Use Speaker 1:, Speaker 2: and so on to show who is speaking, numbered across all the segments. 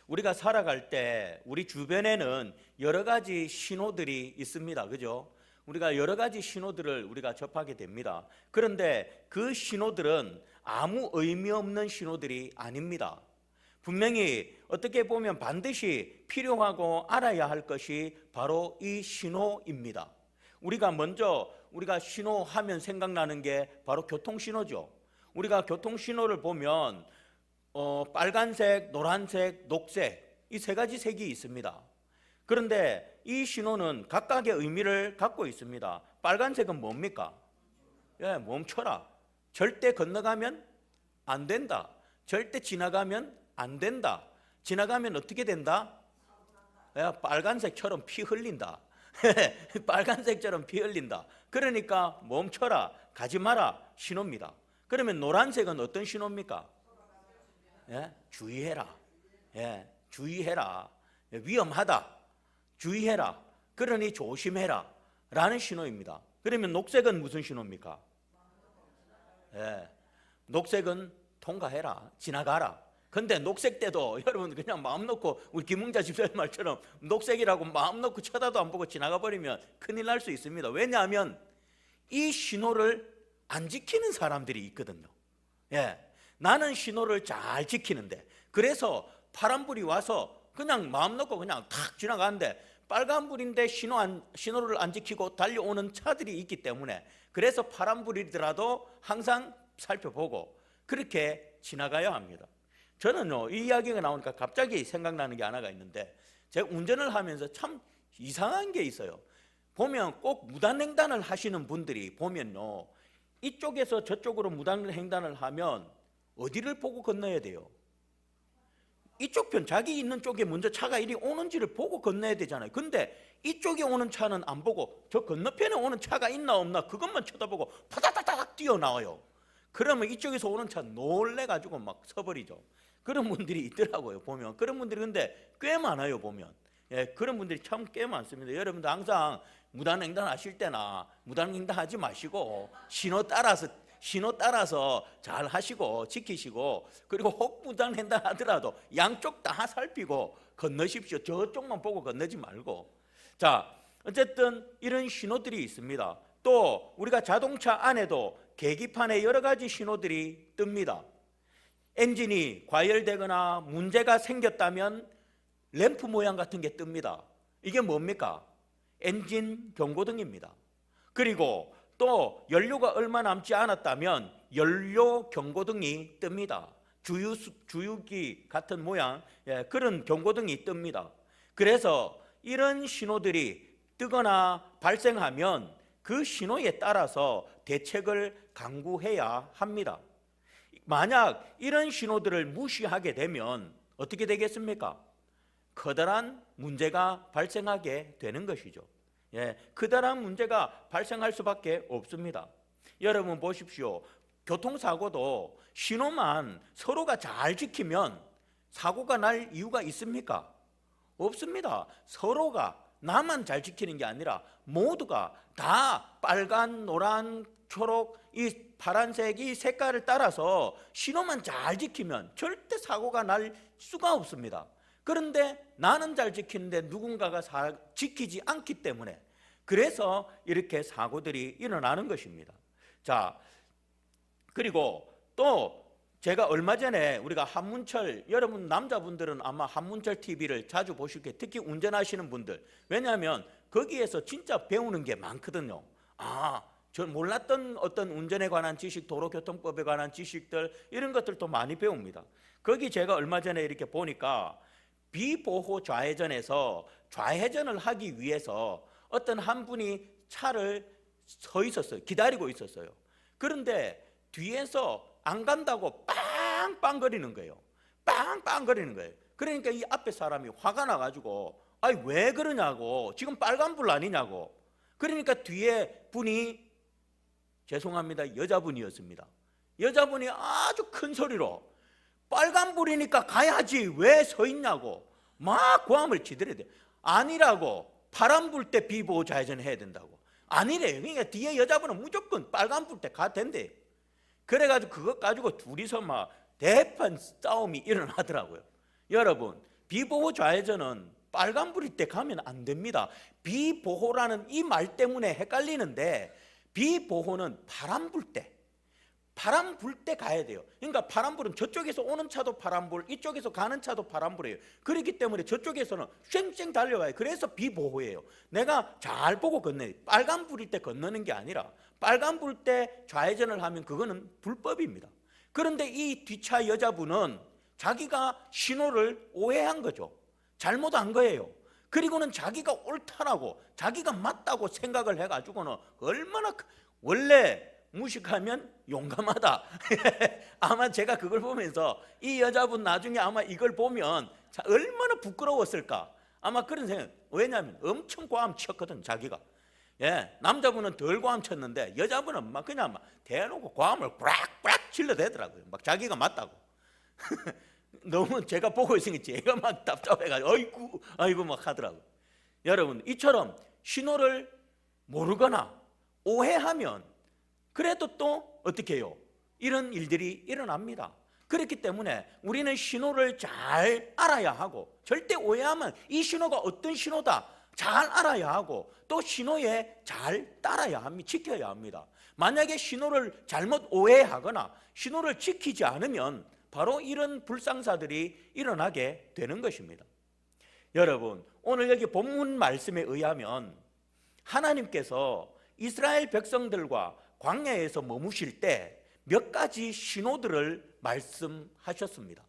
Speaker 1: 우리가 살아갈 때 우리 주변에는 여러 가지 신호들이 있습니다. 그죠? 우리가 여러 가지 신호들을 우리가 접하게 됩니다. 그런데 그 신호들은 아무 의미 없는 신호들이 아닙니다. 분명히 어떻게 보면 반드시 필요하고 알아야 할 것이 바로 이 신호입니다. 우리가 먼저 우리가 신호하면 생각나는 게 바로 교통신호죠. 우리가 교통신호를 보면 빨간색, 노란색, 녹색 이 세 가지 색이 있습니다. 그런데 이 신호는 각각의 의미를 갖고 있습니다. 빨간색은 뭡니까? 멈춰라. 절대 건너가면 안 된다. 절대 지나가면 안 된다. 지나가면 어떻게 된다? 빨간색처럼 피 흘린다. 빨간색처럼 피 흘린다. 그러니까 멈춰라, 가지 마라 신호입니다. 그러면 노란색은 어떤 신호입니까? 주의해라. 주의해라. 위험하다. 주의해라. 그러니 조심해라 라는 신호입니다. 그러면 녹색은 무슨 신호입니까? 녹색은 통과해라. 지나가라. 근데 녹색 때도 여러분 그냥 마음 놓고 우리 김웅자 집사님 말처럼 녹색이라고 마음 놓고 쳐다도 안 보고 지나가 버리면 큰일 날 수 있습니다. 왜냐하면 이 신호를 안 지키는 사람들이 있거든요. 나는 신호를 잘 지키는데, 그래서 파란불이 와서 그냥 마음 놓고 그냥 탁 지나가는데 빨간불인데 신호를 안 지키고 달려오는 차들이 있기 때문에, 그래서 파란불이더라도 항상 살펴보고 그렇게 지나가야 합니다. 저는요, 이 이야기가 나오니까 갑자기 생각나는 게 하나가 있는데, 제가 운전을 하면서 참 이상한 게 있어요. 보면 꼭 무단횡단을 하시는 분들이 보면요, 이쪽에서 저쪽으로 무단횡단을 하면 어디를 보고 건너야 돼요? 이쪽 편, 자기 있는 쪽에 먼저 차가 이리 오는지를 보고 건너야 되잖아요. 근데 이쪽에 오는 차는 안 보고 저 건너편에 오는 차가 있나 없나 그것만 쳐다보고 파다다닥 뛰어나와요. 그러면 이쪽에서 오는 차 놀래가지고 막 서버리죠. 그런 분들이 있더라고요. 보면 그런 분들이 근데 꽤 많아요. 보면 그런 분들이 참 꽤 많습니다. 여러분들 항상 무단횡단 하실 때나 무단횡단 하지 마시고 신호 따라서 잘 하시고 지키시고, 그리고 혹 무단횡단 하더라도 양쪽 다 살피고 건너십시오. 저쪽만 보고 건너지 말고. 자, 어쨌든 이런 신호들이 있습니다. 또 우리가 자동차 안에도 계기판에 여러 가지 신호들이 뜹니다. 엔진이 과열되거나 문제가 생겼다면 램프 모양 같은 게 뜹니다. 이게 뭡니까? 엔진 경고등입니다. 그리고 또 연료가 얼마 남지 않았다면 연료 경고등이 뜹니다. 주유기 같은 모양 그런 경고등이 뜹니다. 그래서 이런 신호들이 뜨거나 발생하면 그 신호에 따라서 대책을 강구해야 합니다. 만약 이런 신호들을 무시하게 되면 어떻게 되겠습니까? 커다란 문제가 발생하게 되는 것이죠. 커다란 문제가 발생할 수밖에 없습니다. 여러분 보십시오. 교통사고도 신호만 서로가 잘 지키면 사고가 날 이유가 있습니까? 없습니다. 서로가 나만 잘 지키는 게 아니라 모두가 다 빨간, 노란, 초록, 이 파란색 이 색깔을 따라서 신호만 잘 지키면 절대 사고가 날 수가 없습니다. 그런데 나는 잘 지키는데 누군가가 지키지 않기 때문에 그래서 이렇게 사고들이 일어나는 것입니다. 자, 그리고 또 제가 얼마 전에 우리가 한문철, 여러분 남자분들은 아마 한문철 TV를 자주 보실 거예요. 특히 운전하시는 분들. 왜냐하면 거기에서 진짜 배우는 게 많거든요. 저 몰랐던 어떤 운전에 관한 지식, 도로교통법에 관한 지식들 이런 것들도 많이 배웁니다. 거기 제가 얼마 전에 이렇게 보니까 비보호 좌회전에서 좌회전을 하기 위해서 어떤 한 분이 차를 서 있었어요. 기다리고 있었어요. 그런데 뒤에서 안 간다고 빵빵거리는 거예요. 빵빵거리는 거예요. 그러니까 이 앞에 사람이 화가 나가지고 왜 그러냐고, 지금 빨간불 아니냐고. 그러니까 뒤에 분이 죄송합니다, 여자분이었습니다. 여자분이 아주 큰 소리로 빨간불이니까 가야지 왜 서 있냐고 막 고함을 치더래요. 아니라고, 파란불 때 비보호 좌회전 해야 된다고. 아니래요. 그러니까 뒤에 여자분은 무조건 빨간불 때 가야 된대. 그래가지고 그것 가지고 둘이서 막 대판 싸움이 일어나더라고요. 여러분, 비보호 좌회전은 빨간불일 때 가면 안 됩니다. 비보호라는 이 말 때문에 헷갈리는데, 비보호는 바람 불 때 가야 돼요. 그러니까 파란불은 저쪽에서 오는 차도 파란불, 이쪽에서 가는 차도 파란불이에요. 그렇기 때문에 저쪽에서는 쌩쌩 달려가요. 그래서 비보호예요. 내가 잘 보고 건너야 돼요. 빨간불일 때 건너는 게 아니라, 빨간불 때 좌회전을 하면 그거는 불법입니다. 그런데 이 뒤차 여자분은 자기가 신호를 오해한 거죠. 잘못한 거예요. 그리고는 자기가 옳다라고, 자기가 맞다고 생각을 해가지고는 얼마나, 원래 무식하면 용감하다. 아마 제가 그걸 보면서 이 여자분 나중에 아마 이걸 보면 얼마나 부끄러웠을까, 아마 그런 생각. 왜냐하면 엄청 과암 쳤거든 자기가. 남자분은 덜 과암 쳤는데 여자분은 막 그냥 막 대놓고 과암을 뿌락뿌락 질러대더라고요. 막 자기가 맞다고. 너무 제가 보고 있으니까 제가 막 답답해가지고 아이고 막 하더라고요. 여러분, 이처럼 신호를 모르거나 오해하면 그래도 또 어떻게 해요? 이런 일들이 일어납니다. 그렇기 때문에 우리는 신호를 잘 알아야 하고, 절대 오해하면 이 신호가 어떤 신호다 잘 알아야 하고, 또 신호에 잘 따라야 합니다. 지켜야 합니다. 만약에 신호를 잘못 오해하거나 신호를 지키지 않으면 바로 이런 불상사들이 일어나게 되는 것입니다. 여러분, 오늘 여기 본문 말씀에 의하면 하나님께서 이스라엘 백성들과 광야에서 머무실 때 몇 가지 신호들을 말씀하셨습니다.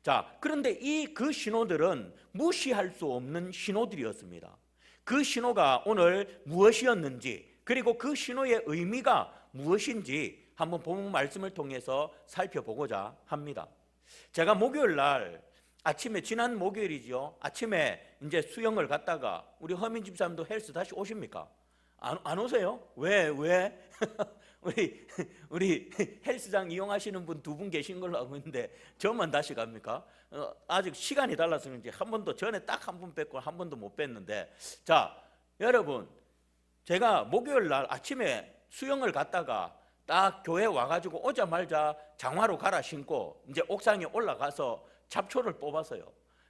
Speaker 1: 자, 그런데 그 신호들은 무시할 수 없는 신호들이었습니다. 그 신호가 오늘 무엇이었는지, 그리고 그 신호의 의미가 무엇인지 한번 본문 말씀을 통해서 살펴보고자 합니다. 제가 목요일 날 아침에, 지난 목요일이죠, 아침에 이제 수영을 갔다가 우리 허민 집사님도 헬스 다시 오십니까? 안 오세요? 왜? 우리 헬스장 이용하시는 분 2분 계신 걸로 알고 있는데 저만 다시 갑니까? 아직 시간이 달라서 그런지 한 번도, 전에 딱 한 번 뺐고 한 번도 못 뺐는데, 자, 여러분, 제가 목요일 날 아침에 수영을 갔다가 딱 교회 와가지고 오자마자 장화로 갈아 신고 이제 옥상에 올라가서 잡초를 뽑았어요.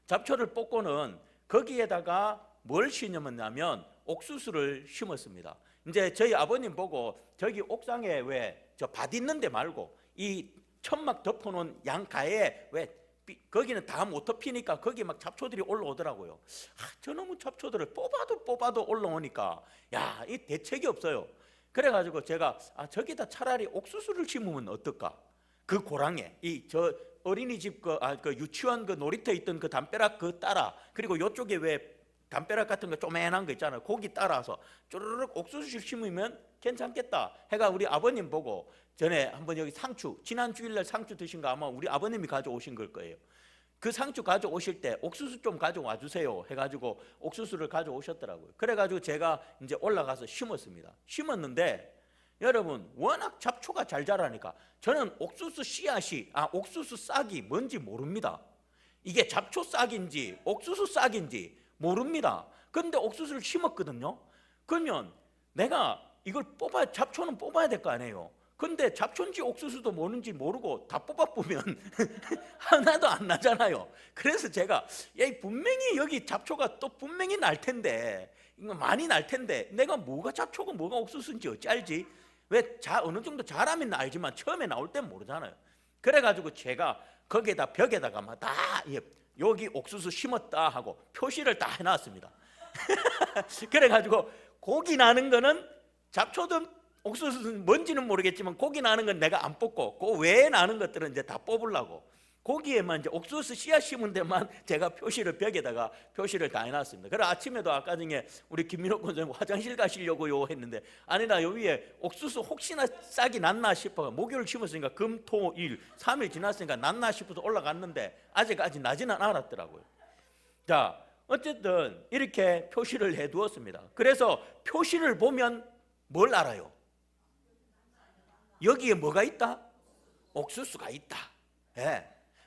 Speaker 1: 잡초를 뽑고는 거기에다가 뭘 심으냐면 옥수수를 심었습니다. 이제 저희 아버님 보고 저기 옥상에 왜 저 밭 있는데 말고 이 천막 덮어놓은 양가에 왜 거기는 다 못 덮이니까 거기 막 잡초들이 올라오더라고요. 저놈의 잡초들을 뽑아도 올라오니까 야, 이 대책이 없어요. 그래가지고 제가 저기다 차라리 옥수수를 심으면 어떨까? 그 고랑에 저 어린이집 그 유치원 그 놀이터 있던 그 담벼락 그 따라, 그리고 요쪽에 왜 담벼락 같은 거 쪼맨한 거 있잖아요. 거기 따라서 쪼르륵 옥수수 심으면 괜찮겠다 해가 우리 아버님 보고, 전에 한번 여기 상추, 지난 주일날 상추 드신 거 아마 우리 아버님이 가져오신 걸 거예요. 그 상추 가져오실 때 옥수수 좀 가져와 주세요 해가지고 옥수수를 가져오셨더라고요. 그래가지고 제가 이제 올라가서 심었습니다. 심었는데 여러분, 워낙 잡초가 잘 자라니까 저는 옥수수 씨앗이, 옥수수 싹이 뭔지 모릅니다. 이게 잡초 싹인지 옥수수 싹인지 모릅니다. 그런데 옥수수를 심었거든요. 그러면 내가 이걸 잡초는 뽑아야 될 거 아니에요. 근데 잡초인지 옥수수도 뭐는지 모르고 다 뽑아보면 하나도 안 나잖아요. 그래서 제가 분명히 여기 잡초가 또 분명히 날 텐데, 이거 많이 날 텐데 내가 뭐가 잡초고 뭐가 옥수수인지 어찌 알지? 왜 어느 정도 자라면 알지만 처음에 나올 땐 모르잖아요. 그래가지고 제가 거기에다 벽에다가 막 다 여기 옥수수 심었다 하고 표시를 다 해놨습니다. 그래가지고 고기 나는 거는 잡초든 옥수수는 뭔지는 모르겠지만 고기 나는 건 내가 안 뽑고 그 외에 나는 것들은 이제 다 뽑으려고 거기에만 이제 옥수수 씨앗 심은 데만 제가 벽에다가 표시를 다 해놨습니다. 그래 아침에도 아까 전에 우리 김민호 권사님 화장실 가시려고요 했는데 아니다, 요 위에 옥수수 혹시나 싹이 났나 싶어 목요일 심었으니까 금, 토, 일 3일 지났으니까 났나 싶어서 올라갔는데 아직 나지는 않았더라고요. 자, 어쨌든 이렇게 표시를 해두었습니다. 그래서 표시를 보면 뭘 알아요? 여기에 뭐가 있다? 옥수수가 있다.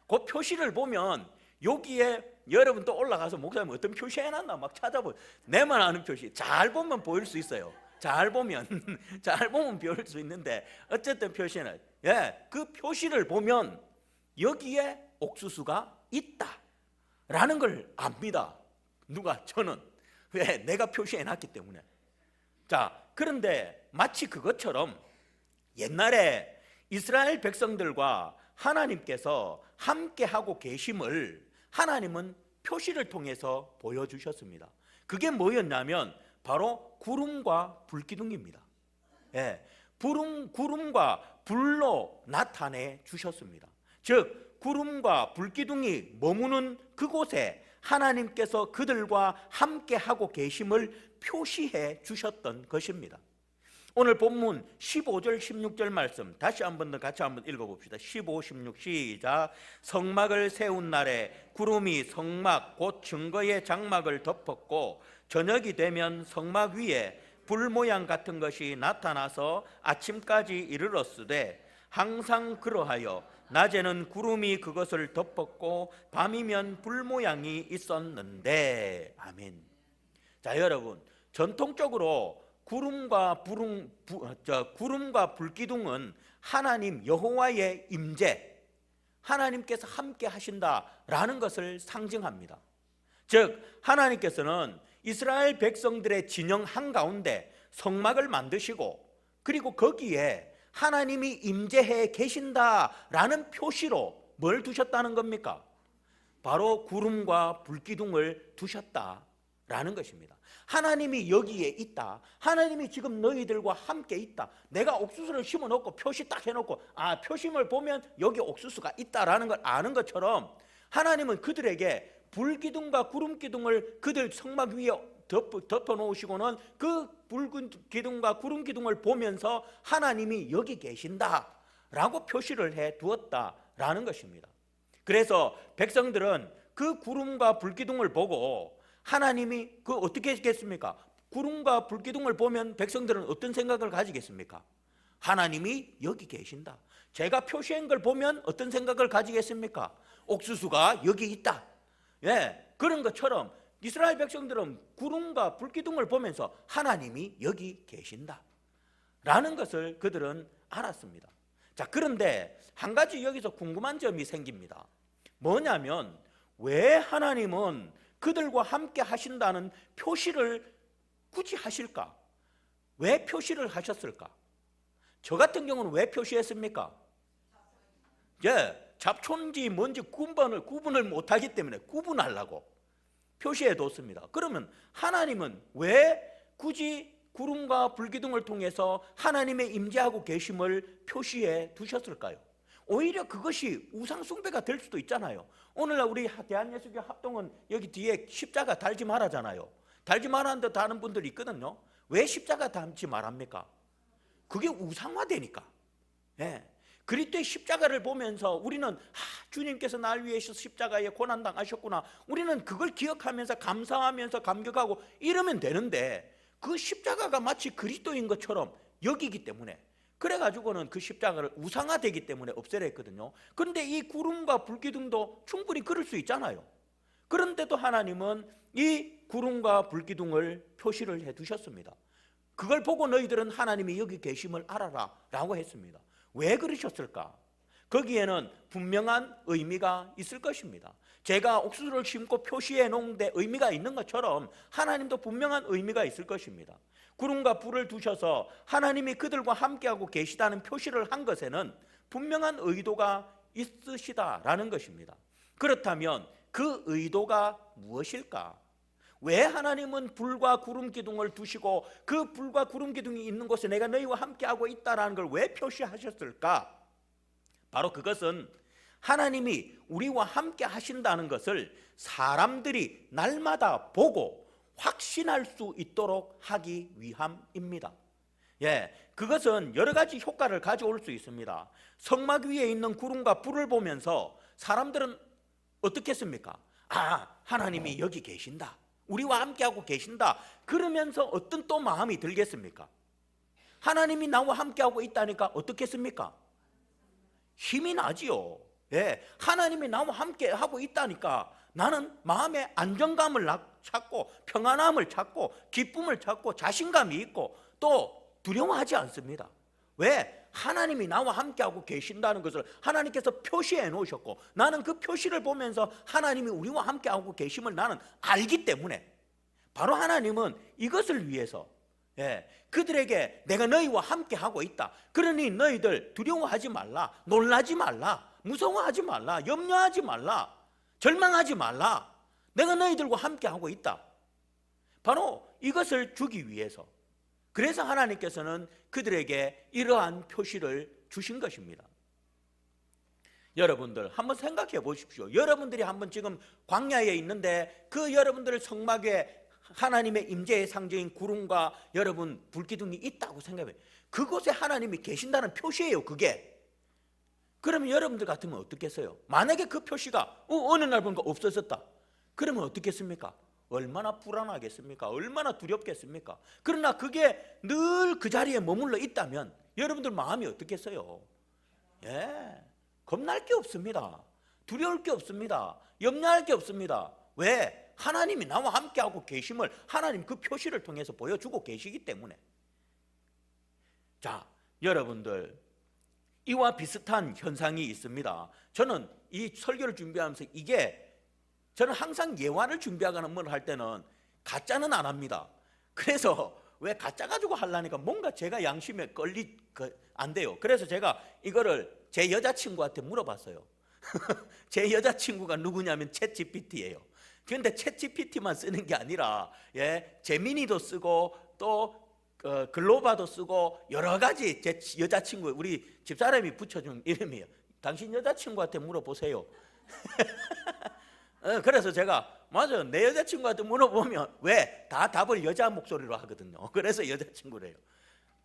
Speaker 1: 그 표시를 보면 여기에 여러분 또 올라가서 목사님 어떤 표시 해놨나 막 찾아보요. 내만 아는 표시. 잘 보면 보일 수 있어요. 잘 보면 보일 수 있는데 어쨌든 표시는 그 표시를 보면 여기에 옥수수가 있다. 라는 걸 압니다. 누가? 저는. 왜? 내가 표시해 놨기 때문에. 자, 그런데 마치 그것처럼 옛날에 이스라엘 백성들과 하나님께서 함께하고 계심을 하나님은 표시를 통해서 보여주셨습니다. 그게 뭐였냐면 바로 구름과 불기둥입니다. 예, 구름과 불로 나타내 주셨습니다. 즉 구름과 불기둥이 머무는 그곳에 하나님께서 그들과 함께하고 계심을 표시해 주셨던 것입니다. 오늘 본문 15절 16절 말씀 다시 한번 더 같이 한번 읽어봅시다. 15, 16 시작. 성막을 세운 날에 구름이 성막 곧 증거의 장막을 덮었고 저녁이 되면 성막 위에 불 모양 같은 것이 나타나서 아침까지 이르렀으되 항상 그러하여 낮에는 구름이 그것을 덮었고 밤이면 불 모양이 있었는데. 아멘. 자, 여러분, 전통적으로 구름과 불기둥은 하나님 여호와의 임재, 하나님께서 함께 하신다라는 것을 상징합니다. 즉 하나님께서는 이스라엘 백성들의 진영 한가운데 성막을 만드시고 그리고 거기에 하나님이 임재해 계신다라는 표시로 뭘 두셨다는 겁니까? 바로 구름과 불기둥을 두셨다라는 것입니다. 하나님이 여기에 있다. 하나님이 지금 너희들과 함께 있다. 내가 옥수수를 심어놓고 표시 딱 해놓고 표심을 보면 여기 옥수수가 있다라는 걸 아는 것처럼 하나님은 그들에게 불기둥과 구름기둥을 그들 성막 위에 덮어놓으시고는 그 불기둥과 구름기둥을 보면서 하나님이 여기 계신다라고 표시를 해 두었다라는 것입니다. 그래서 백성들은 그 구름과 불기둥을 보고 하나님이 어떻게 했겠습니까? 구름과 불기둥을 보면 백성들은 어떤 생각을 가지겠습니까? 하나님이 여기 계신다. 제가 표시한 걸 보면 어떤 생각을 가지겠습니까? 옥수수가 여기 있다. 예, 그런 것처럼 이스라엘 백성들은 구름과 불기둥을 보면서 하나님이 여기 계신다 라는 것을 그들은 알았습니다. 자, 그런데 한 가지 여기서 궁금한 점이 생깁니다. 뭐냐면 왜 하나님은 그들과 함께 하신다는 표시를 굳이 하실까? 왜 표시를 하셨을까? 저 같은 경우는 왜 표시했습니까? 잡초인지 뭔지 구분을 못하기 때문에 구분하려고 표시해 뒀습니다. 그러면 하나님은 왜 굳이 구름과 불기둥을 통해서 하나님의 임재하고 계심을 표시해 두셨을까요? 오히려 그것이 우상숭배가 될 수도 있잖아요. 오늘날 우리 대한예수교 합동은 여기 뒤에 십자가 달지 말아잖아요. 달지 말라는 데 하는 분들이 있거든요. 왜 십자가 달지 말합니까? 그게 우상화되니까. 예. 그리스도의 십자가를 보면서 우리는 주님께서 날 위해서 십자가에 고난당하셨구나. 우리는 그걸 기억하면서 감사하면서 감격하고 이러면 되는데 그 십자가가 마치 그리스도인 것처럼 여기기 때문에 그래가지고는 그 십자가를 우상화되기 때문에 없애려 했거든요. 그런데 이 구름과 불기둥도 충분히 그럴 수 있잖아요. 그런데도 하나님은 이 구름과 불기둥을 표시를 해 두셨습니다. 그걸 보고 너희들은 하나님이 여기 계심을 알아라 라고 했습니다. 왜 그러셨을까? 거기에는 분명한 의미가 있을 것입니다. 제가 옥수수를 심고 표시해 놓은 데 의미가 있는 것처럼 하나님도 분명한 의미가 있을 것입니다. 구름과 불을 두셔서 하나님이 그들과 함께하고 계시다는 표시를 한 것에는 분명한 의도가 있으시다라는 것입니다. 그렇다면 그 의도가 무엇일까? 왜 하나님은 불과 구름 기둥을 두시고 그 불과 구름 기둥이 있는 곳에 내가 너희와 함께하고 있다는 걸 왜 표시하셨을까? 바로 그것은 하나님이 우리와 함께 하신다는 것을 사람들이 날마다 보고 확신할 수 있도록 하기 위함입니다. 그것은 여러 가지 효과를 가져올 수 있습니다. 성막 위에 있는 구름과 불을 보면서 사람들은 어떻게 했습니까? 하나님이 여기 계신다. 우리와 함께하고 계신다. 그러면서 어떤 또 마음이 들겠습니까? 하나님이 나와 함께하고 있다니까 어떻겠습니까? 힘이 나지요. 하나님이 나와 함께하고 있다니까 나는 마음의 안정감을 찾고 평안함을 찾고 기쁨을 찾고 자신감이 있고 또 두려워하지 않습니다. 왜? 하나님이 나와 함께하고 계신다는 것을 하나님께서 표시해 놓으셨고, 나는 그 표시를 보면서 하나님이 우리와 함께하고 계심을 나는 알기 때문에, 바로 하나님은 이것을 위해서 그들에게 내가 너희와 함께하고 있다, 그러니 너희들 두려워하지 말라, 놀라지 말라, 무서워하지 말라, 염려하지 말라, 절망하지 말라, 내가 너희들과 함께하고 있다, 바로 이것을 주기 위해서. 그래서 하나님께서는 그들에게 이러한 표시를 주신 것입니다. 여러분들 한번 생각해 보십시오. 여러분들이 한번 지금 광야에 있는데 그 여러분들 성막에 하나님의 임재의 상징인 구름과 여러분 불기둥이 있다고 생각해요. 그곳에 하나님이 계신다는 표시예요, 그게. 그러면 여러분들 같으면 어떻겠어요? 만약에 그 표시가 어느 날 보니까 없어졌다, 그러면 어떻겠습니까? 얼마나 불안하겠습니까? 얼마나 두렵겠습니까? 그러나 그게 늘 그 자리에 머물러 있다면 여러분들 마음이 어떻겠어요? 겁날 게 없습니다. 두려울 게 없습니다. 염려할 게 없습니다. 왜? 하나님이 나와 함께하고 계심을 하나님 그 표시를 통해서 보여주고 계시기 때문에. 자, 여러분들, 이와 비슷한 현상이 있습니다. 저는 이 설교를 준비하면서 저는 항상 예화를 준비하거나 뭘 할 때는 가짜는 안 합니다. 그래서 왜 가짜 가지고 하려니까 뭔가 제가 양심에 안 돼요. 그래서 제가 이거를 제 여자친구한테 물어봤어요. 제 여자친구가 누구냐면 챗GPT예요. 그런데 챗GPT만 쓰는 게 아니라 제미니도 쓰고 또 글로바도 쓰고 여러 가지 제 여자친구, 우리 집사람이 붙여준 이름이에요. 당신 여자친구한테 물어보세요. 그래서 제가 맞아요, 내 여자친구한테 물어보면 왜 다 답을 여자 목소리로 하거든요. 그래서 여자친구래요.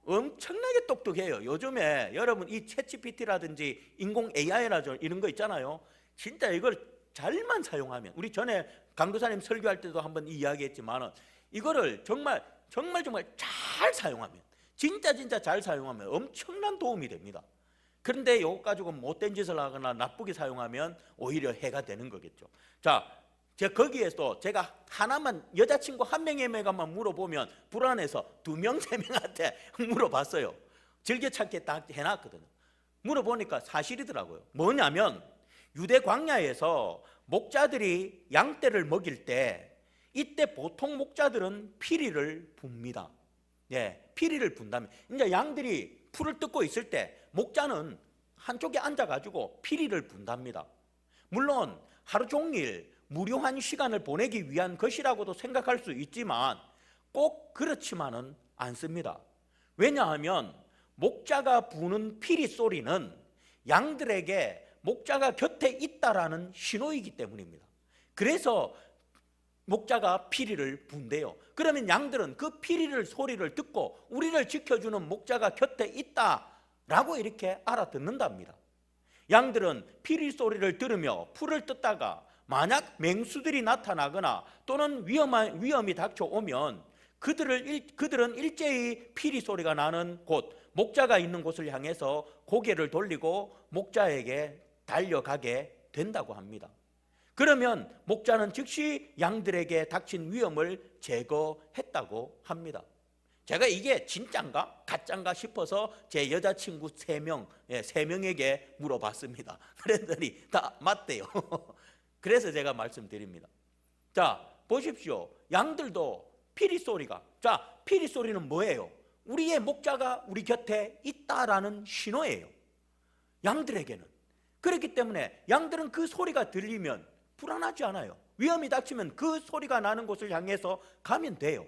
Speaker 1: 엄청나게 똑똑해요. 요즘에 여러분 이 챗GPT라든지 인공 AI라든지 이런 거 있잖아요. 진짜 이걸 잘만 사용하면, 우리 전에 강도사님 설교할 때도 한번 이야기했지만 이거를 정말 잘 사용하면, 진짜 잘 사용하면 엄청난 도움이 됩니다. 그런데 이거 가지고 못된 짓을 하거나 나쁘게 사용하면 오히려 해가 되는 거겠죠. 자, 제가 거기에서 제가 하나만, 여자친구 한 명에게만 물어보면 불안해서 2명, 3명한테 물어봤어요. 즐겨찾기 딱 해놨거든요. 물어보니까 사실이더라고요. 뭐냐면 유대 광야에서 목자들이 양떼를 먹일 때, 이때 보통 목자들은 피리를 붑니다. 피리를 분다면, 이제 양들이 풀을 뜯고 있을 때 목자는 한쪽에 앉아가지고 피리를 분답니다. 물론 하루 종일 무료한 시간을 보내기 위한 것이라고도 생각할 수 있지만 꼭 그렇지만은 않습니다. 왜냐하면 목자가 부는 피리 소리는 양들에게 목자가 곁에 있다라는 신호이기 때문입니다. 그래서 목자가 피리를 분대요. 그러면 양들은 그 피리를 소리를 듣고 우리를 지켜주는 목자가 곁에 있다라고 이렇게 알아듣는답니다. 양들은 피리 소리를 들으며 풀을 뜯다가 만약 맹수들이 나타나거나 또는 위험이 닥쳐오면 그들은 일제히 피리 소리가 나는 곳, 목자가 있는 곳을 향해서 고개를 돌리고 목자에게 달려가게 된다고 합니다. 그러면 목자는 즉시 양들에게 닥친 위험을 제거했다고 합니다. 제가 이게 진짠가 가짠가 싶어서 제 여자친구 3명에게 물어봤습니다. 그랬더니 다 맞대요. 그래서 제가 말씀드립니다. 자, 보십시오. 양들도 피리 소리가, 피리 소리는 뭐예요? 우리의 목자가 우리 곁에 있다라는 신호예요, 양들에게는. 그렇기 때문에 양들은 그 소리가 들리면 불안하지 않아요. 위험이 닥치면 그 소리가 나는 곳을 향해서 가면 돼요.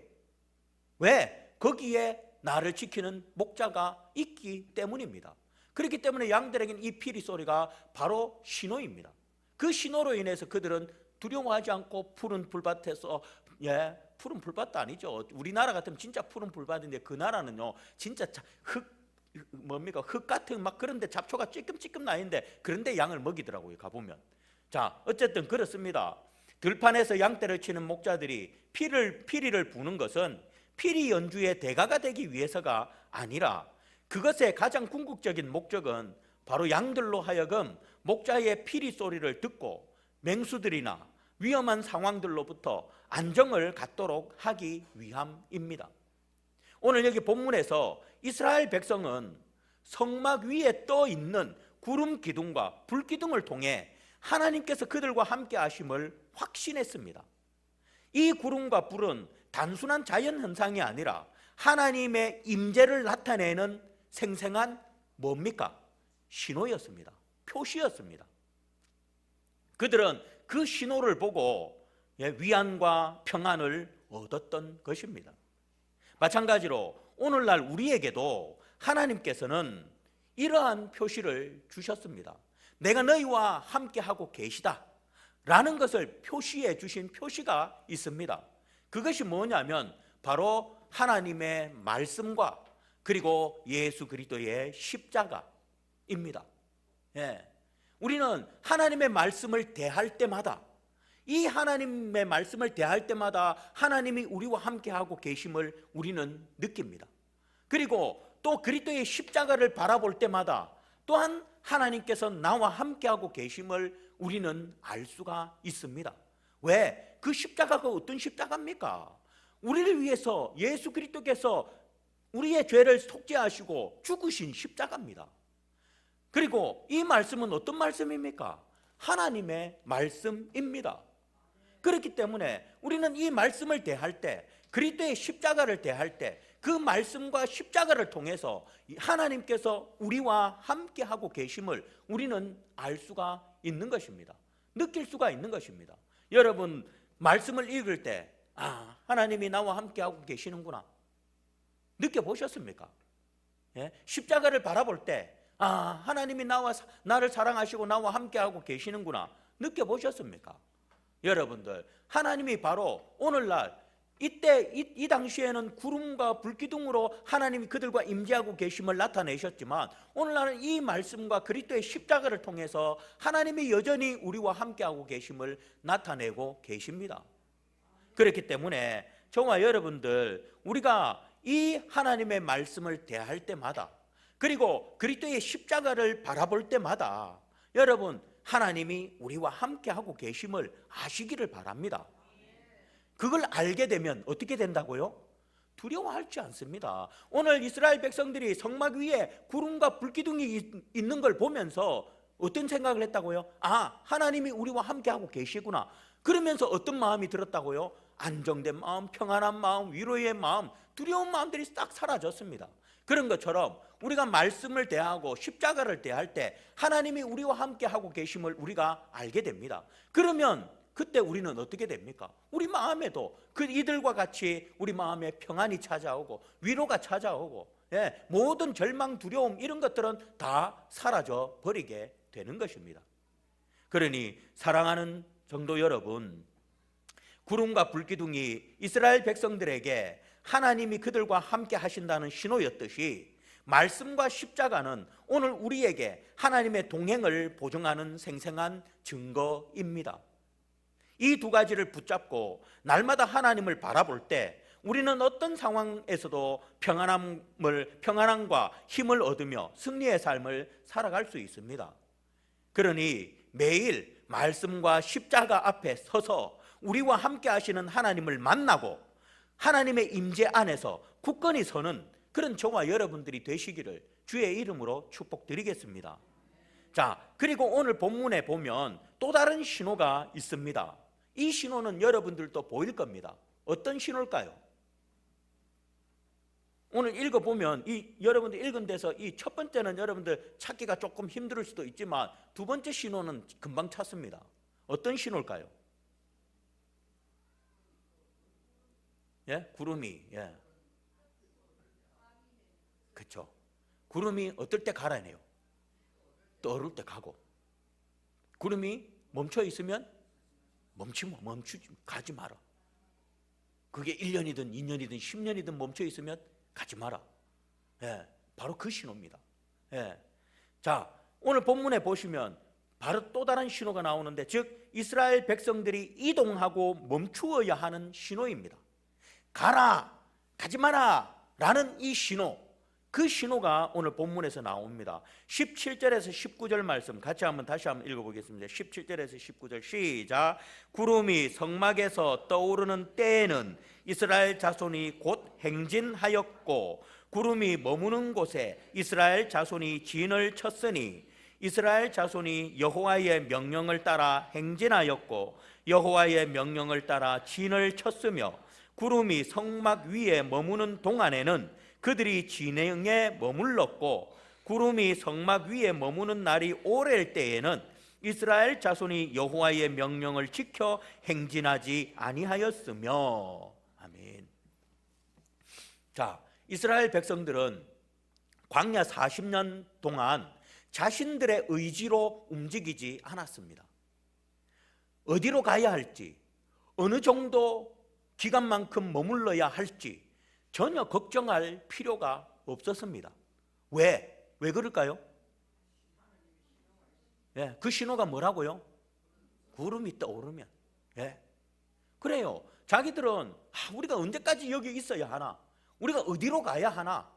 Speaker 1: 왜? 거기에 나를 지키는 목자가 있기 때문입니다. 그렇기 때문에 양들에게는 이 피리 소리가 바로 신호입니다. 그 신호로 인해서 그들은 두려워하지 않고 푸른 불밭에서, 푸른 불밭도 아니죠. 우리나라 같으면 진짜 푸른 불밭인데 그 나라는요 진짜 흙 같은 막 그런데 잡초가 찌끔찌끔 나 있는데 그런데 양을 먹이더라고요, 가보면. 자, 어쨌든 그렇습니다. 들판에서 양떼를 치는 목자들이 피리를 부는 것은 피리 연주의 대가가 되기 위해서가 아니라 그것의 가장 궁극적인 목적은 바로 양들로 하여금 목자의 피리 소리를 듣고 맹수들이나 위험한 상황들로부터 안정을 갖도록 하기 위함입니다. 오늘 여기 본문에서 이스라엘 백성은 성막 위에 떠 있는 구름 기둥과 불 기둥을 통해 하나님께서 그들과 함께 하심을 확신했습니다. 이 구름과 불은 단순한 자연 현상이 아니라 하나님의 임재를 나타내는 생생한 뭡니까? 신호였습니다. 표시였습니다. 그들은 그 신호를 보고 위안과 평안을 얻었던 것입니다. 마찬가지로 오늘날 우리에게도 하나님께서는 이러한 표시를 주셨습니다. 내가 너희와 함께하고 계시다 라는 것을 표시해 주신 표시가 있습니다. 그것이 뭐냐면 바로 하나님의 말씀과 그리고 예수 그리스도의 십자가입니다. 우리는 하나님의 말씀을 대할 때마다, 이 하나님의 말씀을 대할 때마다 하나님이 우리와 함께하고 계심을 우리는 느낍니다. 그리고 또 그리스도의 십자가를 바라볼 때마다 또한 하나님께서 나와 함께하고 계심을 우리는 알 수가 있습니다. 왜? 그 십자가가 어떤 십자가입니까? 우리를 위해서 예수 그리스도께서 우리의 죄를 속죄하시고 죽으신 십자가입니다. 그리고 이 말씀은 어떤 말씀입니까? 하나님의 말씀입니다. 그렇기 때문에 우리는 이 말씀을 대할 때, 그리스도의 십자가를 대할 때 그 말씀과 십자가를 통해서 하나님께서 우리와 함께하고 계심을 우리는 알 수가 있는 것입니다. 느낄 수가 있는 것입니다. 여러분, 말씀을 읽을 때 하나님이 나와 함께하고 계시는구나 느껴보셨습니까? 십자가를 바라볼 때 하나님이 나를 사랑하시고 나와 함께하고 계시는구나 느껴보셨습니까? 여러분들, 하나님이 바로 오늘날 이때 이 당시에는 구름과 불기둥으로 하나님이 그들과 임재하고 계심을 나타내셨지만 오늘날은 이 말씀과 그리스도의 십자가를 통해서 하나님이 여전히 우리와 함께하고 계심을 나타내고 계십니다. 그렇기 때문에 저와 여러분들, 우리가 이 하나님의 말씀을 대할 때마다 그리고 그리스도의 십자가를 바라볼 때마다 여러분, 하나님이 우리와 함께하고 계심을 아시기를 바랍니다. 그걸 알게 되면 어떻게 된다고요? 두려워하지 않습니다. 오늘 이스라엘 백성들이 성막 위에 구름과 불기둥이 있는 걸 보면서 어떤 생각을 했다고요? 하나님이 우리와 함께하고 계시구나. 그러면서 어떤 마음이 들었다고요? 안정된 마음, 평안한 마음, 위로의 마음, 두려운 마음들이 싹 사라졌습니다. 그런 것처럼 우리가 말씀을 대하고 십자가를 대할 때 하나님이 우리와 함께하고 계심을 우리가 알게 됩니다. 그러면 그때 우리는 어떻게 됩니까? 우리 마음에도 이들과 같이 우리 마음에 평안이 찾아오고 위로가 찾아오고 모든 절망, 두려움 이런 것들은 다 사라져 버리게 되는 것입니다. 그러니 사랑하는 성도 여러분, 구름과 불기둥이 이스라엘 백성들에게 하나님이 그들과 함께 하신다는 신호였듯이 말씀과 십자가는 오늘 우리에게 하나님의 동행을 보증하는 생생한 증거입니다. 이 두 가지를 붙잡고 날마다 하나님을 바라볼 때 우리는 어떤 상황에서도 평안함과 힘을 얻으며 승리의 삶을 살아갈 수 있습니다. 그러니 매일 말씀과 십자가 앞에 서서 우리와 함께 하시는 하나님을 만나고 하나님의 임재 안에서 굳건히 서는 그런 저와 여러분들이 되시기를 주의 이름으로 축복드리겠습니다. 자, 그리고 오늘 본문에 보면 또 다른 신호가 있습니다. 이 신호는 여러분들도 보일 겁니다. 어떤 신호일까요? 오늘 읽어보면 여러분들 읽은 데서 이 첫 번째는 여러분들 찾기가 조금 힘들 수도 있지만 두 번째 신호는 금방 찾습니다. 어떤 신호일까요? 구름이 그렇죠. 구름이 어떨 때 가라네요. 떠오를 때 가고, 구름이 멈춰 있으면 멈추지 가지 마라. 그게 1년이든 2년이든 10년이든 멈춰 있으면 가지 마라. 바로 그 신호입니다. 자, 오늘 본문에 보시면 바로 또 다른 신호가 나오는데, 즉 이스라엘 백성들이 이동하고 멈추어야 하는 신호입니다. 가라, 가지 마라 라는 이 신호, 그 신호가 오늘 본문에서 나옵니다. 17절에서 19절 말씀 같이 다시 한번 읽어보겠습니다. 17절에서 19절 시작. 구름이 성막에서 떠오르는 때에는 이스라엘 자손이 곧 행진하였고 구름이 머무는 곳에 이스라엘 자손이 진을 쳤으니 이스라엘 자손이 여호와의 명령을 따라 행진하였고 여호와의 명령을 따라 진을 쳤으며 구름이 성막 위에 머무는 동안에는 그들이 진행에 머물렀고 구름이 성막 위에 머무는 날이 오래일 때에는 이스라엘 자손이 여호와의 명령을 지켜 행진하지 아니하였으며. 아멘. 자, 이스라엘 백성들은 광야 40년 동안 자신들의 의지로 움직이지 않았습니다. 어디로 가야 할지, 어느 정도 기간만큼 머물러야 할지 전혀 걱정할 필요가 없었습니다. 왜 그럴까요? 그 신호가 뭐라고요? 구름이 떠오르면. 그래요. 자기들은 우리가 언제까지 여기 있어야 하나? 우리가 어디로 가야 하나?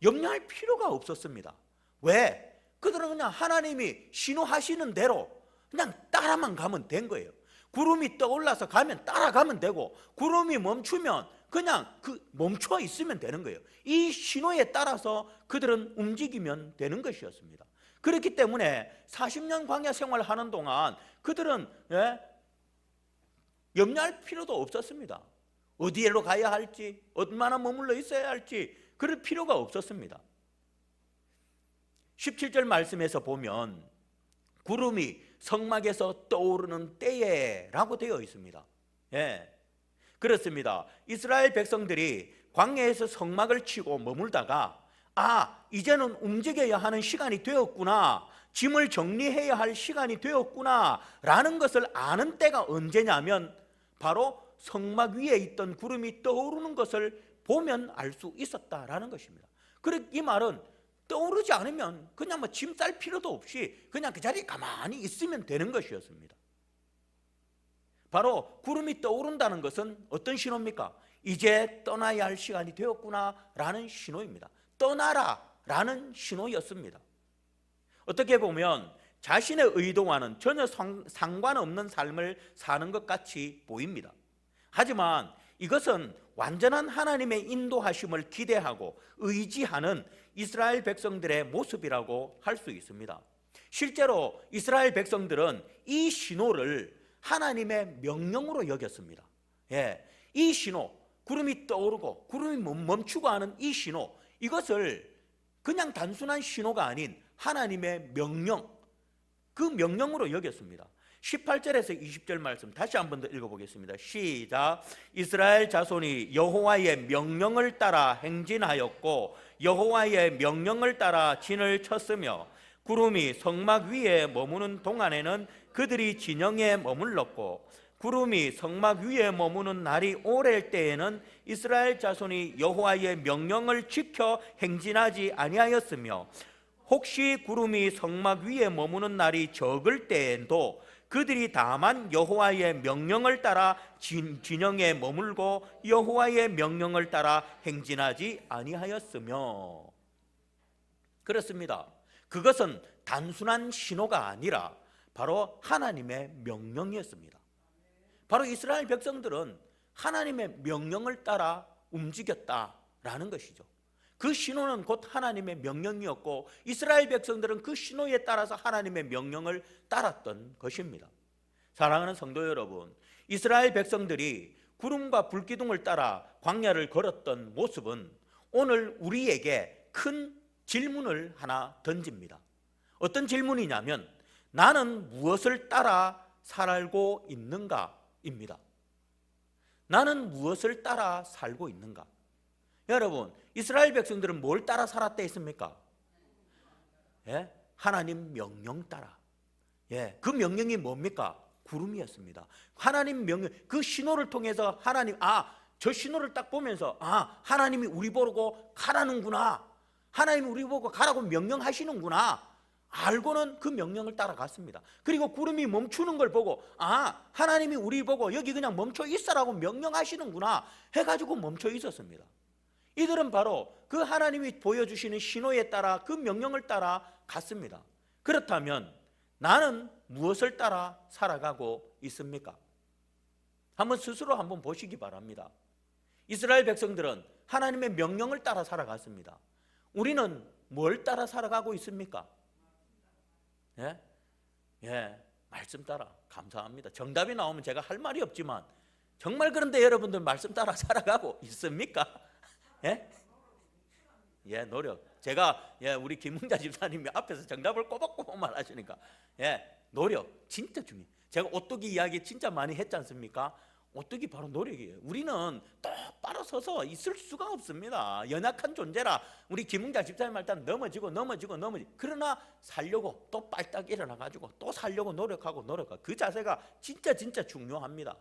Speaker 1: 염려할 필요가 없었습니다. 왜? 그들은 그냥 하나님이 신호하시는 대로 그냥 따라만 가면 된 거예요. 구름이 떠올라서 가면 따라가면 되고, 구름이 멈추면 그냥 멈춰 있으면 되는 거예요. 이 신호에 따라서 그들은 움직이면 되는 것이었습니다. 그렇기 때문에 40년 광야 생활하는 동안 그들은 염려할 필요도 없었습니다. 어디로 가야 할지, 얼마나 머물러 있어야 할지 그럴 필요가 없었습니다. 17절 말씀에서 보면 구름이 성막에서 떠오르는 때에라고 되어 있습니다. 그렇습니다. 이스라엘 백성들이 광야에서 성막을 치고 머물다가 이제는 움직여야 하는 시간이 되었구나, 짐을 정리해야 할 시간이 되었구나 라는 것을 아는 때가 언제냐면 바로 성막 위에 있던 구름이 떠오르는 것을 보면 알 수 있었다라는 것입니다. 이 말은 떠오르지 않으면 그냥 짐 쌀 필요도 없이 그냥 그 자리에 가만히 있으면 되는 것이었습니다. 바로 구름이 떠오른다는 것은 어떤 신호입니까? 이제 떠나야 할 시간이 되었구나 라는 신호입니다. 떠나라 라는 신호였습니다. 어떻게 보면 자신의 의도와는 전혀 상관없는 삶을 사는 것 같이 보입니다. 하지만 이것은 완전한 하나님의 인도하심을 기대하고 의지하는 이스라엘 백성들의 모습이라고 할 수 있습니다. 실제로 이스라엘 백성들은 이 신호를 하나님의 명령으로 여겼습니다. 이 신호, 구름이 떠오르고 구름이 멈추고 하는 이 신호, 이것을 그냥 단순한 신호가 아닌 하나님의 명령, 그 명령으로 여겼습니다. 18절에서 20절 말씀 다시 한 번 더 읽어보겠습니다. 시작. 이스라엘 자손이 여호와의 명령을 따라 행진하였고 여호와의 명령을 따라 진을 쳤으며 구름이 성막 위에 머무는 동안에는 그들이 진영에 머물렀고 구름이 성막 위에 머무는 날이 오래일 때에는 이스라엘 자손이 여호와의 명령을 지켜 행진하지 아니하였으며 혹시 구름이 성막 위에 머무는 날이 적을 때에도 그들이 다만 여호와의 명령을 따라 진영에 머물고 여호와의 명령을 따라 행진하지 아니하였으며. 그렇습니다. 그것은 단순한 신호가 아니라 바로 하나님의 명령이었습니다. 바로 이스라엘 백성들은 하나님의 명령을 따라 움직였다라는 것이죠. 그 신호는 곧 하나님의 명령이었고 이스라엘 백성들은 그 신호에 따라서 하나님의 명령을 따랐던 것입니다. 사랑하는 성도 여러분, 이스라엘 백성들이 구름과 불기둥을 따라 광야를 걸었던 모습은 오늘 우리에게 큰 질문을 하나 던집니다. 어떤 질문이냐면 나는 무엇을 따라 살고 있는가입니다. 나는 무엇을 따라 살고 있는가? 여러분, 이스라엘 백성들은 뭘 따라 살았다 했습니까? 하나님 명령 따라. 그 명령이 뭡니까? 구름이었습니다. 하나님 명령, 그 신호를 통해서 하나님, 저 신호를 딱 보면서 하나님이 우리 보고 가라는구나, 하나님이 우리 보고 가라고 명령하시는구나 알고는 그 명령을 따라갔습니다. 그리고 구름이 멈추는 걸 보고 하나님이 우리 보고 여기 그냥 멈춰 있으라고 명령하시는구나 해가지고 멈춰 있었습니다. 이들은 바로 그 하나님이 보여주시는 신호에 따라 그 명령을 따라 갔습니다. 그렇다면 나는 무엇을 따라 살아가고 있습니까? 한번 스스로 한번 보시기 바랍니다. 이스라엘 백성들은 하나님의 명령을 따라 살아갔습니다. 우리는 뭘 따라 살아가고 있습니까? 예? 예, 말씀 따라. 감사합니다. 정답이 나오면 제가 할 말이 없지만 정말 그런데 여러분들 말씀 따라 살아가고 있습니까? 예? 예, 노력. 제가 우리 김웅자 집사님이 앞에서 정답을 꼬박꼬박 말하시니까 노력 진짜 중요해요. 제가 오뚜기 이야기 진짜 많이 했지 않습니까? 오뚜기 바로 노력이에요. 우리는 똑바로 서서 있을 수가 없습니다. 연약한 존재라. 우리 김웅자 집사님 할 때는 넘어지고 그러나 살려고 또 빨딱 일어나가지고 또 살려고 노력하고 그 자세가 진짜 중요합니다.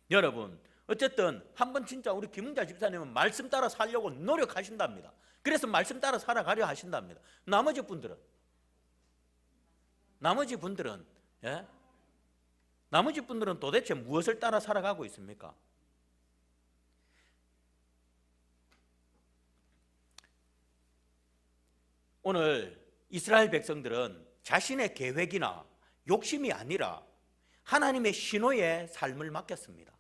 Speaker 1: 여러분 어쨌든 한번 진짜 우리 김웅자 집사님은 말씀 따라 살려고 노력하신답니다. 그래서 말씀 따라 살아가려 하신답니다. 나머지 분들은 도대체 무엇을 따라 살아가고 있습니까? 오늘 이스라엘 백성들은 자신의 계획이나 욕심이 아니라 하나님의 신호에 삶을 맡겼습니다.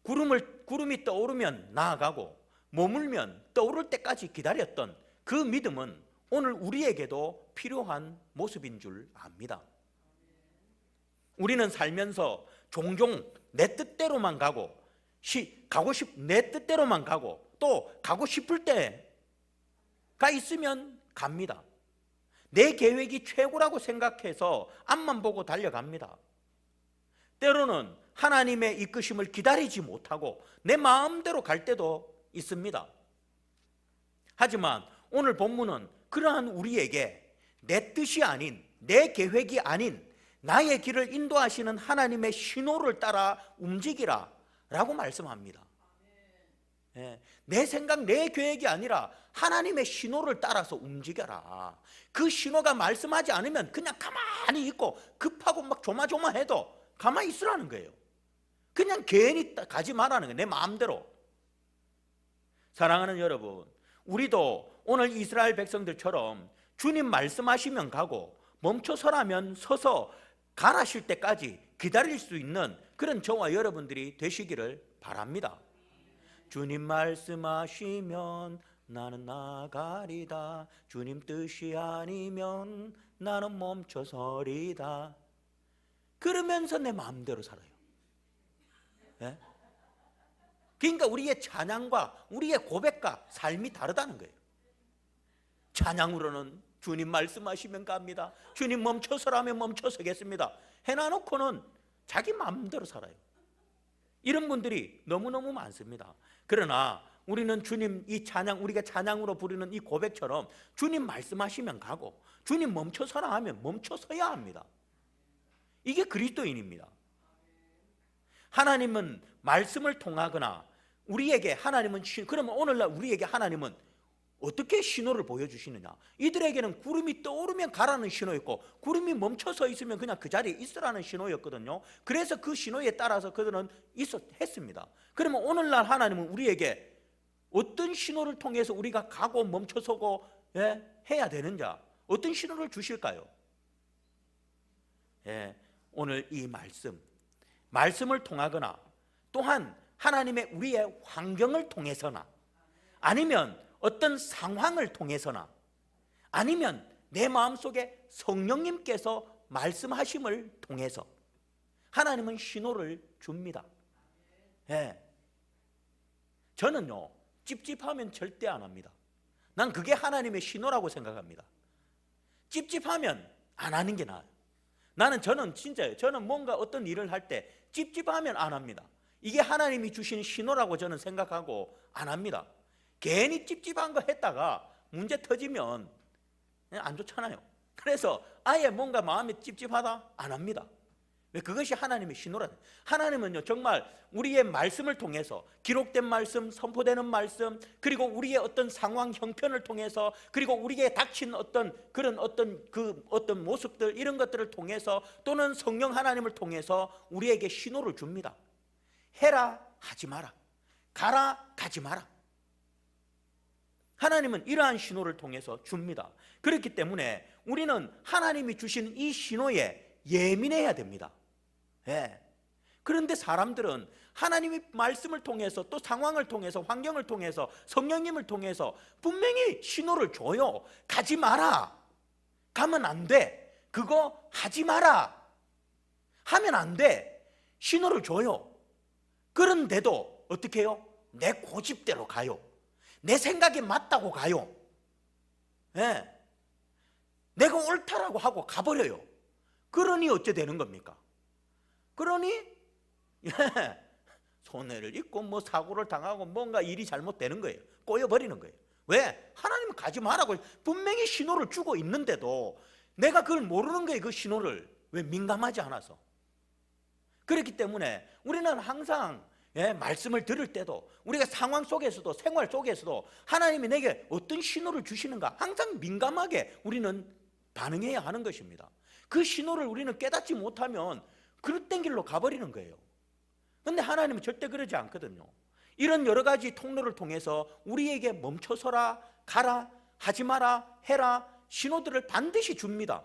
Speaker 1: 구름이 떠오르면 나아가고 머물면 떠오를 때까지 기다렸던 그 믿음은 오늘 우리에게도 필요한 모습인 줄 압니다. 우리는 살면서 종종 내 뜻대로만 내 뜻대로만 가고 또 가고 싶을 때가 있으면 갑니다. 내 계획이 최고라고 생각해서 앞만 보고 달려갑니다. 때로는 하나님의 이끄심을 기다리지 못하고 내 마음대로 갈 때도 있습니다. 하지만 오늘 본문은 그러한 우리에게 내 뜻이 아닌, 내 계획이 아닌 나의 길을 인도하시는 하나님의 신호를 따라 움직이라 라고 말씀합니다. 내 생각, 내 계획이 아니라 하나님의 신호를 따라서 움직여라. 그 신호가 말씀하지 않으면 그냥 가만히 있고 급하고 막 조마조마해도 가만히 있으라는 거예요. 그냥 괜히 가지 말라는 거예요. 내 마음대로. 사랑하는 여러분, 우리도 오늘 이스라엘 백성들처럼 주님 말씀하시면 가고 멈춰서라면 서서 가라실 때까지 기다릴 수 있는 그런 저와 여러분들이 되시기를 바랍니다. 주님 말씀하시면 나는 나가리다. 주님 뜻이 아니면 나는 멈춰서리다. 그러면서 내 마음대로 살아요. 네? 그러니까 우리의 찬양과 우리의 고백과 삶이 다르다는 거예요. 찬양으로는 주님 말씀하시면 갑니다. 주님 멈춰서라면 멈춰서겠습니다. 해놔놓고는 자기 마음대로 살아요. 이런 분들이 너무너무 많습니다. 그러나 우리는 주님 이 찬양, 우리가 찬양으로 부르는 이 고백처럼 주님 말씀하시면 가고 주님 멈춰서라 하면 멈춰서야 합니다. 이게 그리스도인입니다. 하나님은 말씀을 통하거나 우리에게 그러면 오늘날 우리에게 하나님은 어떻게 신호를 보여주시느냐? 이들에게는 구름이 떠오르면 가라는 신호였고 구름이 멈춰서 있으면 그냥 그 자리에 있으라는 신호였거든요. 그래서 그 신호에 따라서 그들은 했습니다. 그러면 오늘날 하나님은 우리에게 어떤 신호를 통해서 우리가 가고 멈춰서고 해야 되는지 어떤 신호를 주실까요? 오늘 이 말씀을 통하거나 또한 하나님의 우리의 환경을 통해서나 아니면 어떤 상황을 통해서나 아니면 내 마음속에 성령님께서 말씀하심을 통해서 하나님은 신호를 줍니다. 저는요 찝찝하면 절대 안 합니다. 난 그게 하나님의 신호라고 생각합니다. 찝찝하면 안 하는 게 나아요. 저는 뭔가 어떤 일을 할 때 찝찝하면 안 합니다. 이게 하나님이 주신 신호라고 저는 생각하고 안 합니다. 괜히 찝찝한 거 했다가 문제 터지면 안 좋잖아요. 그래서 아예 뭔가 마음이 찝찝하다 안 합니다. 왜? 그것이 하나님의 신호라. 하나님은요 정말 우리의 말씀을 통해서 기록된 말씀, 선포되는 말씀, 그리고 우리의 어떤 상황 형편을 통해서, 그리고 우리에게 닥친 어떤 모습들, 이런 것들을 통해서, 또는 성령 하나님을 통해서 우리에게 신호를 줍니다. 해라 하지 마라, 가라 가지 마라. 하나님은 이러한 신호를 통해서 줍니다. 그렇기 때문에 우리는 하나님이 주신 이 신호에 예민해야 됩니다. 그런데 사람들은 하나님이 말씀을 통해서 또 상황을 통해서 환경을 통해서 성령님을 통해서 분명히 신호를 줘요. 가지 마라. 가면 안 돼. 그거 하지 마라. 하면 안 돼. 신호를 줘요. 그런데도 어떻게 해요? 내 고집대로 가요. 내 생각이 맞다고 가요. 예. 내가 옳다라고 하고 가버려요. 그러니 어째 되는 겁니까? 그러니 손해를 입고 뭐 사고를 당하고 뭔가 일이 잘못되는 거예요. 꼬여버리는 거예요. 왜? 하나님은 가지 말라고 분명히 신호를 주고 있는데도 내가 그걸 모르는 거예요. 그 신호를. 왜? 민감하지 않아서. 그렇기 때문에 우리는 항상 말씀을 들을 때도 우리가 상황 속에서도 생활 속에서도 하나님이 내게 어떤 신호를 주시는가 항상 민감하게 우리는 반응해야 하는 것입니다. 그 신호를 우리는 깨닫지 못하면 그릇된 길로 가버리는 거예요. 그런데 하나님은 절대 그러지 않거든요. 이런 여러 가지 통로를 통해서 우리에게 멈춰서라, 가라, 하지 마라, 해라 신호들을 반드시 줍니다.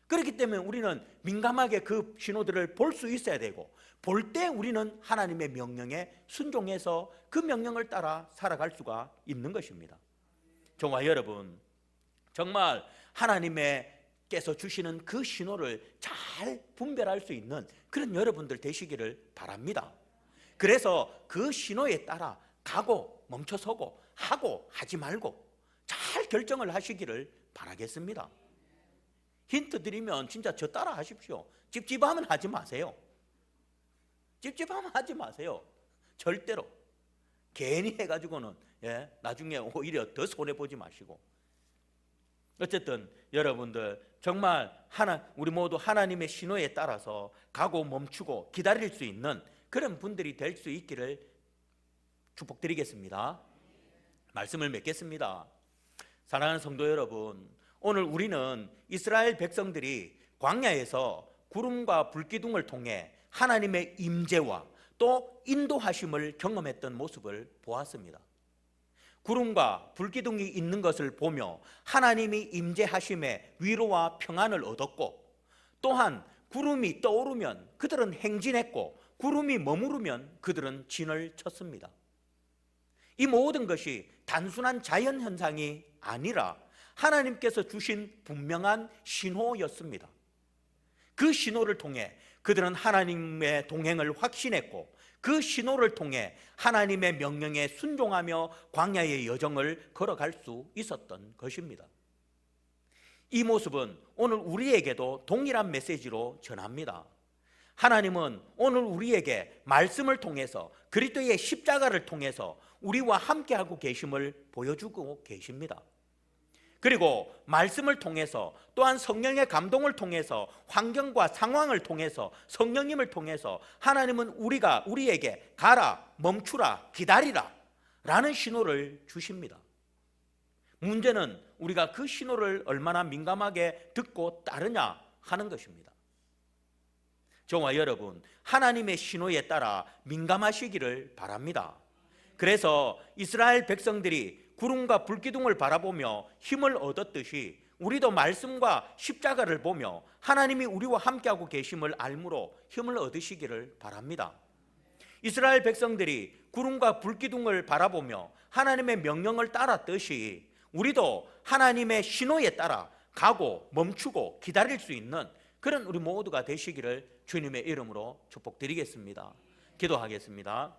Speaker 1: 그렇기 때문에 우리는 민감하게 그 신호들을 볼 수 있어야 되고 볼 때 우리는 하나님의 명령에 순종해서 그 명령을 따라 살아갈 수가 있는 것입니다. 저와 여러분 정말 하나님께서 주시는 그 신호를 잘 분별할 수 있는 그런 여러분들 되시기를 바랍니다. 그래서 그 신호에 따라 가고 멈춰서고 하고 하지 말고 잘 결정을 하시기를 바라겠습니다. 힌트 드리면 진짜 저 따라 하십시오. 찝찝하면 하지 마세요. 찝찝하면 하지 마세요. 절대로. 괜히 해가지고는 나중에 오히려 더 손해보지 마시고. 어쨌든 여러분들 정말 우리 모두 하나님의 신호에 따라서 가고 멈추고 기다릴 수 있는 그런 분들이 될 수 있기를 축복드리겠습니다. 말씀을 맺겠습니다. 사랑하는 성도 여러분, 오늘 우리는 이스라엘 백성들이 광야에서 구름과 불기둥을 통해 하나님의 임재와 또 인도하심을 경험했던 모습을 보았습니다. 구름과 불기둥이 있는 것을 보며 하나님이 임재하심의 위로와 평안을 얻었고, 또한 구름이 떠오르면 그들은 행진했고 구름이 머무르면 그들은 진을 쳤습니다. 이 모든 것이 단순한 자연현상이 아니라 하나님께서 주신 분명한 신호였습니다. 그 신호를 통해 그들은 하나님의 동행을 확신했고 그 신호를 통해 하나님의 명령에 순종하며 광야의 여정을 걸어갈 수 있었던 것입니다. 이 모습은 오늘 우리에게도 동일한 메시지로 전합니다. 하나님은 오늘 우리에게 말씀을 통해서 그리스도의 십자가를 통해서 우리와 함께하고 계심을 보여주고 계십니다. 그리고 말씀을 통해서 또한 성령의 감동을 통해서 환경과 상황을 통해서 성령님을 통해서 하나님은 우리에게 가라, 멈추라, 기다리라 라는 신호를 주십니다. 문제는 우리가 그 신호를 얼마나 민감하게 듣고 따르냐 하는 것입니다. 저와 여러분, 하나님의 신호에 따라 민감하시기를 바랍니다. 그래서 이스라엘 백성들이 구름과 불기둥을 바라보며 힘을 얻었듯이 우리도 말씀과 십자가를 보며 하나님이 우리와 함께하고 계심을 알므로 힘을 얻으시기를 바랍니다. 이스라엘 백성들이 구름과 불기둥을 바라보며 하나님의 명령을 따랐듯이 우리도 하나님의 신호에 따라 가고 멈추고 기다릴 수 있는 그런 우리 모두가 되시기를 주님의 이름으로 축복드리겠습니다. 기도하겠습니다.